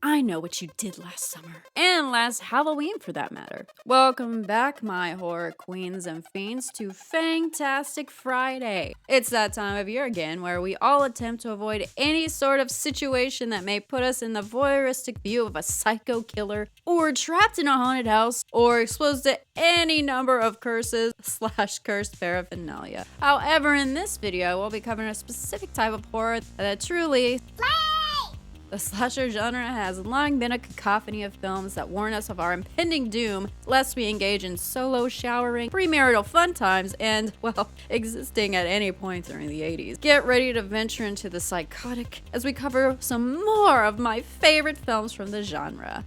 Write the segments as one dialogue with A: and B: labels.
A: I know what you did last summer, and last Halloween for that matter. Welcome back, my horror queens and fiends, to Fantastic Friday. It's that time of year again where we all attempt to avoid any sort of situation that may put us in the voyeuristic view of a psycho killer, or trapped in a haunted house, or exposed to any number of curses / cursed paraphernalia. However, in this video, we'll be covering a specific type of horror that truly the slasher genre has long been a cacophony of films that warn us of our impending doom, lest we engage in solo showering, premarital fun times, and, well, existing at any point during the 80s. Get ready to venture into the psychotic as we cover some more of my favorite films from the genre.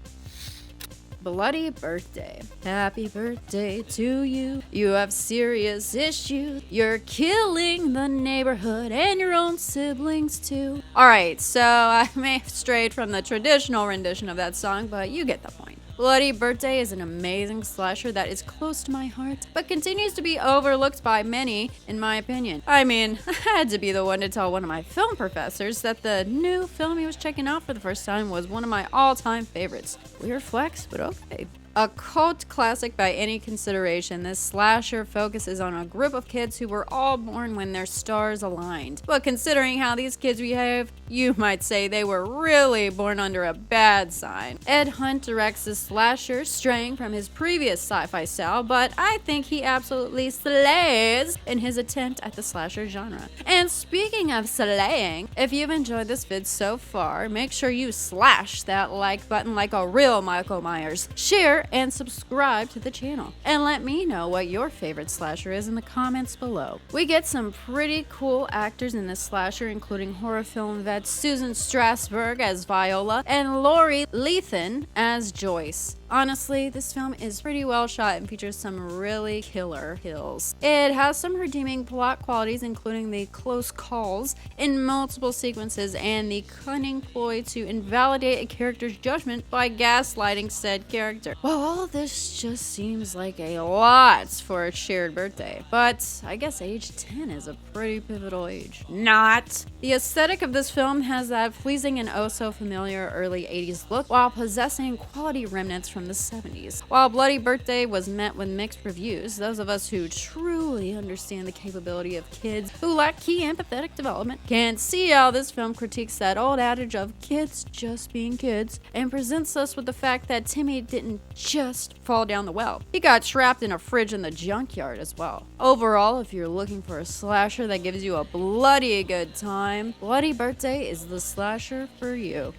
A: Bloody Birthday. Happy birthday to you. You have serious issues. You're killing the neighborhood and your own siblings too. Alright, so I may have strayed from the traditional rendition of that song, but you get the point. Bloody Birthday is an amazing slasher that is close to my heart, but continues to be overlooked by many, in my opinion. I mean, I had to be the one to tell one of my film professors that the new film he was checking out for the first time was one of my all-time favorites. Weird flex, but okay. A cult classic by any consideration, this slasher focuses on a group of kids who were all born when their stars aligned. But considering how these kids behave, you might say they were really born under a bad sign. Ed Hunt directs this slasher, straying from his previous sci-fi style, but I think he absolutely slays in his attempt at the slasher genre. And speaking of slaying, if you've enjoyed this vid so far, make sure you slash that like button like a real Michael Myers. Share and subscribe to the channel, and let me know what your favorite slasher is in the comments below. We get some pretty cool actors in this slasher, including horror film vet Susan Strasberg as Viola and Lori Lethan as Joyce. Honestly, this film is pretty well shot and features some really killer kills. It has some redeeming plot qualities, including the close calls in multiple sequences and the cunning ploy to invalidate a character's judgment by gaslighting said character. Well, all this just seems like a lot for a shared birthday, but I guess age 10 is a pretty pivotal age. Not! The aesthetic of this film has that pleasing and oh so familiar early 80s look, while possessing quality remnants from the 70s. While Bloody Birthday was met with mixed reviews, those of us who truly understand the capability of kids who lack key empathetic development can see how this film critiques that old adage of kids just being kids and presents us with the fact that Timmy didn't just fall down the well. He got trapped in a fridge in the junkyard as well. Overall, if you're looking for a slasher that gives you a bloody good time, Bloody Birthday is the slasher for you.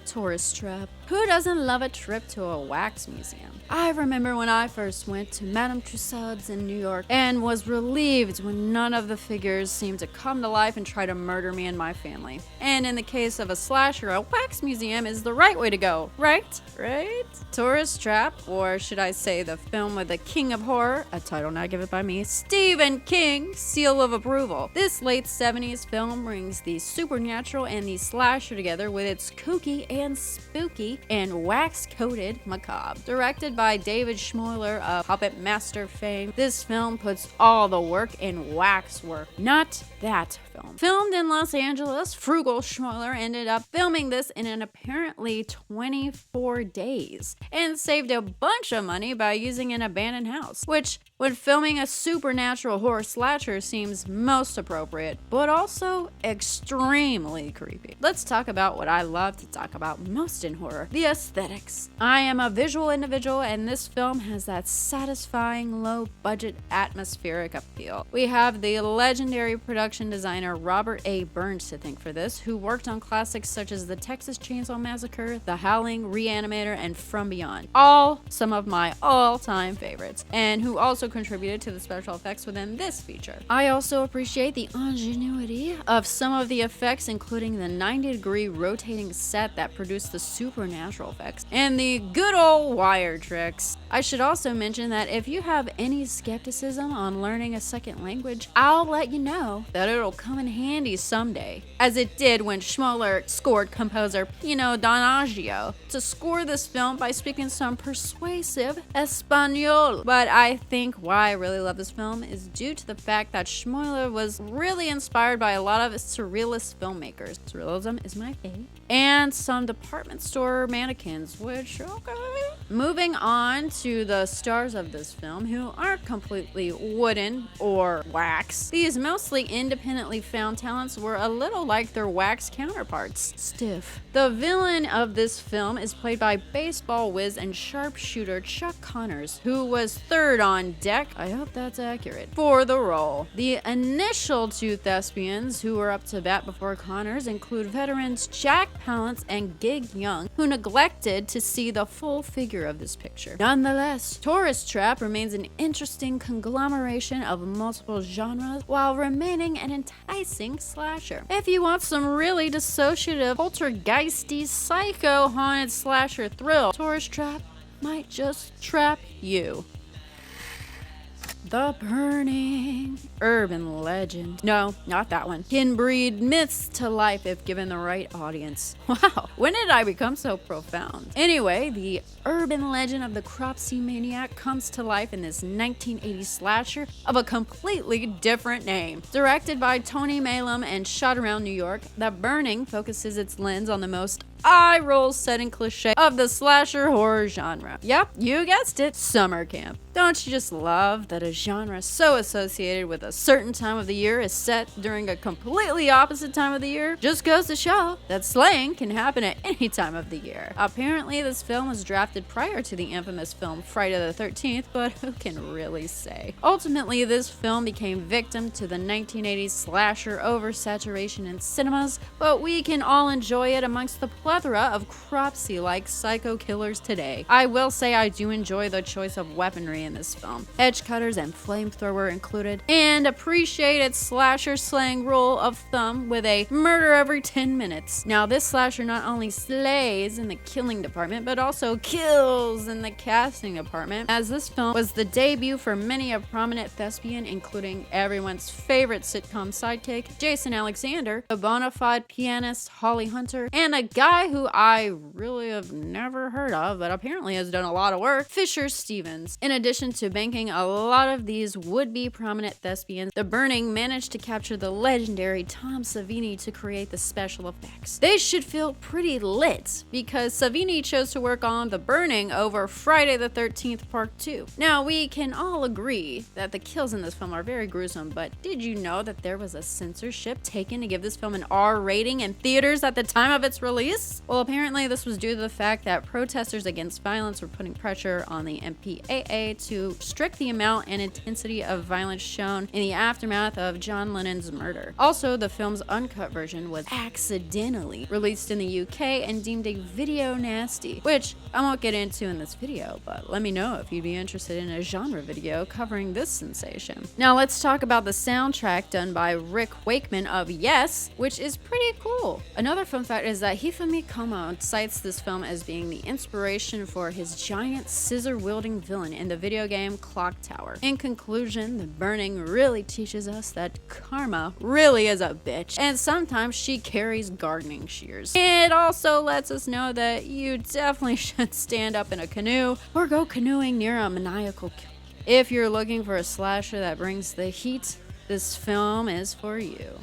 A: Tourist trap. Who doesn't love a trip to a wax museum? I remember when I first went to Madame Tussauds in New York and was relieved when none of the figures seemed to come to life and try to murder me and my family. And in the case of a slasher, a wax museum is the right way to go, right? Right? Tourist Trap, or should I say the film with the king of horror, a title not given by me, Stephen King, seal of approval. This late 70s film brings the supernatural and the slasher together with its kooky and spooky and wax-coated macabre. Directed by David Schmoyer of Puppet Master fame, this film puts all the work in wax work, not that film. Filmed in Los Angeles, frugal Schmoyer ended up filming this in an apparently 24 days and saved a bunch of money by using an abandoned house, which when filming a supernatural horror slasher seems most appropriate, but also extremely creepy. Let's talk about what I love to talk about most in horror, the aesthetics. I am a visual individual, and this film has that satisfying low-budget atmospheric appeal. We have the legendary production designer Robert A. Burns to thank for this, who worked on classics such as The Texas Chainsaw Massacre, The Howling, Reanimator, and From Beyond, all some of my all-time favorites, and who also contributed to the special effects within this feature. I also appreciate the ingenuity of some of the effects, including the 90-degree rotating set that produced the supernatural effects, and the good old wire tricks. I should also mention that if you have any skepticism on learning a second language, I'll let you know that it'll come come in handy someday, as it did when Schmoller scored composer Pino Donaggio to score this film by speaking some persuasive Espanol. But I think why I really love this film is due to the fact that Schmoller was really inspired by a lot of surrealist filmmakers. Surrealism is my fave. And some department store mannequins, which, okay. Moving on to the stars of this film, who aren't completely wooden or wax. These mostly independently found talents were a little like their wax counterparts, stiff. The villain of this film is played by baseball whiz and sharpshooter Chuck Connors, who was third on deck, I hope that's accurate, for the role. The initial two thespians who were up to bat before Connors include veterans Jack Palance and Gig Young, who neglected to see the full figure of this picture. Nonetheless, Tourist Trap remains an interesting conglomeration of multiple genres while remaining an enticing slasher. If you want some really dissociative, poltergeisty, psycho haunted slasher thrill, Tourist Trap might just trap you. The Burning. Urban legend. No, not that one. Can breed myths to life if given the right audience. Wow, when did I become so profound? Anyway, the urban legend of the Cropsey Maniac comes to life in this 1980s slasher of a completely different name. Directed by Tony Maylam and shot around New York, The Burning focuses its lens on the most eye-roll setting cliche of the slasher horror genre. Yep, you guessed it, summer camp. Don't you just love that a genre so associated with a certain time of the year is set during a completely opposite time of the year? Just goes to show that slaying can happen at any time of the year. Apparently, this film was drafted prior to the infamous film Friday the 13th, but who can really say? Ultimately, this film became victim to the 1980s slasher oversaturation in cinemas, but we can all enjoy it amongst the plethora of Cropsey-like psycho killers today. I will say I do enjoy the choice of weaponry in this film. Edge cutters and flamethrower included, and appreciate its slasher slang rule of thumb with a murder every 10 minutes. Now, this slasher not only slays in the killing department, but also kills in the casting department, as this film was the debut for many a prominent thespian, including everyone's favorite sitcom sidekick, Jason Alexander, a bona fide pianist, Holly Hunter, and a guy who I really have never heard of, but apparently has done a lot of work, Fisher Stevens. In addition to banking a lot of these would-be prominent thespians, The Burning managed to capture the legendary Tom Savini to create the special effects. They should feel pretty lit, because Savini chose to work on The Burning over Friday the 13th Part 2. Now, we can all agree that the kills in this film are very gruesome, but did you know that there was a censorship taken to give this film an R rating in theaters at the time of its release? Well, apparently this was due to the fact that protesters against violence were putting pressure on the MPAA to restrict the amount and intensity of violence shown in the aftermath of John Lennon's murder. Also, the film's uncut version was accidentally released in the UK and deemed a video nasty, which I won't get into in this video, but let me know if you'd be interested in a genre video covering this sensation. Now let's talk about the soundtrack done by Rick Wakeman of Yes, which is pretty cool. Another fun fact is that Hifumi Komo cites this film as being the inspiration for his giant scissor-wielding villain in the video game Clock Tower. In conclusion, The Burning really teaches us that karma really is a bitch, and sometimes she carries gardening shears. It also lets us know that you definitely should stand up in a canoe or go canoeing near a maniacal killer. If you're looking for a slasher that brings the heat, this film is for you.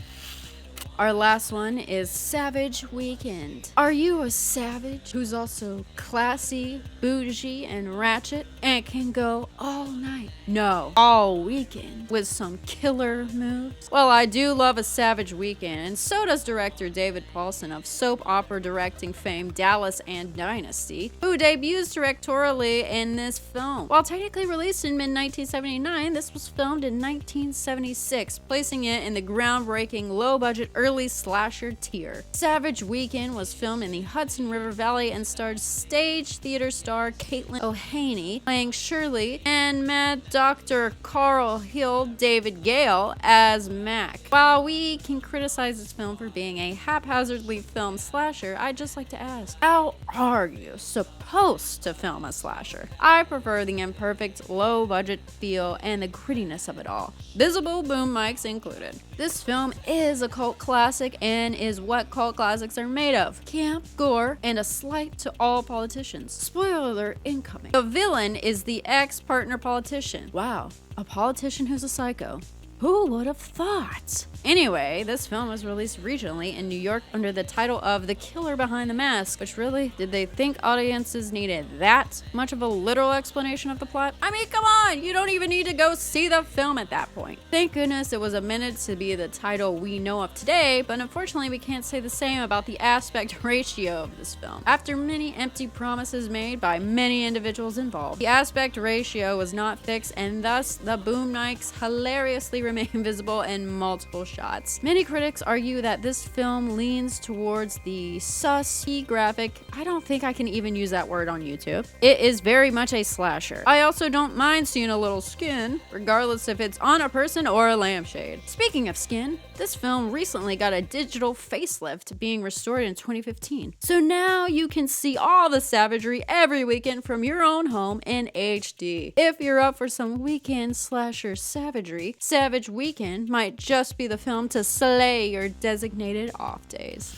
A: Our last one is Savage Weekend. Are you a savage who's also classy, bougie, and ratchet, and can go all night? No, all weekend with some killer moves? Well, I do love a Savage Weekend, and so does director David Paulson of soap opera directing fame Dallas and Dynasty, who debuts directorially in this film. While technically released in mid-1979, this was filmed in 1976, placing it in the groundbreaking low-budget early slasher tier. Savage Weekend was filmed in the Hudson River Valley and starred stage theater star Caitlin O'Haney playing Shirley and Mad Dr. Carl Hill David Gale as Mac. While we can criticize this film for being a haphazardly filmed slasher, I'd just like to ask, how are you supposed to film a slasher? I prefer the imperfect, low-budget feel and the grittiness of it all, visible boom mics included. This film is a cult classic and is what cult classics are made of: camp, gore, and a slight to all politicians. Spoiler alert incoming. The villain is the ex-partner politician. Wow, a politician who's a psycho. Who would have thought? Anyway, this film was released regionally in New York under the title of The Killer Behind the Mask, which really, did they think audiences needed that much of a literal explanation of the plot? I mean, come on, you don't even need to go see the film at that point. Thank goodness it was amended to be the title we know of today, but unfortunately we can't say the same about the aspect ratio of this film. After many empty promises made by many individuals involved, the aspect ratio was not fixed, and thus the boom mics hilariously remain visible in multiple shots. Many critics argue that this film leans towards the sus graphic. I don't think I can even use that word on YouTube. It is very much a slasher. I also don't mind seeing a little skin, regardless if it's on a person or a lampshade. Speaking of skin, this film recently got a digital facelift, being restored in 2015. So now you can see all the savagery every weekend from your own home in HD. If you're up for some weekend slasher savagery, Savage Weekend might just be the film to slay your designated off days.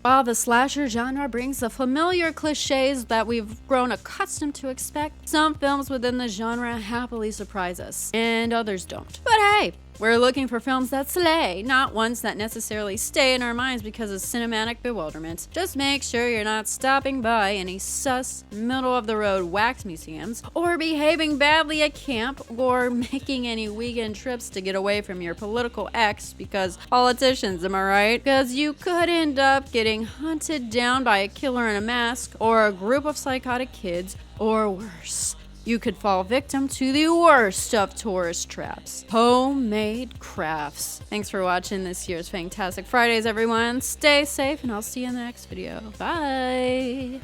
A: While the slasher genre brings the familiar cliches that we've grown accustomed to expect, some films within the genre happily surprise us, and others don't. But hey, we're looking for films that slay, not ones that necessarily stay in our minds because of cinematic bewilderment. Just make sure you're not stopping by any sus, middle-of-the-road wax museums, or behaving badly at camp, or making any weekend trips to get away from your political ex because politicians, am I right? Because you could end up getting hunted down by a killer in a mask, or a group of psychotic kids, or worse. You could fall victim to the worst of tourist traps: homemade crafts. Thanks for watching this year's Fantastic Fridays, everyone. Stay safe, and I'll see you in the next video. Bye!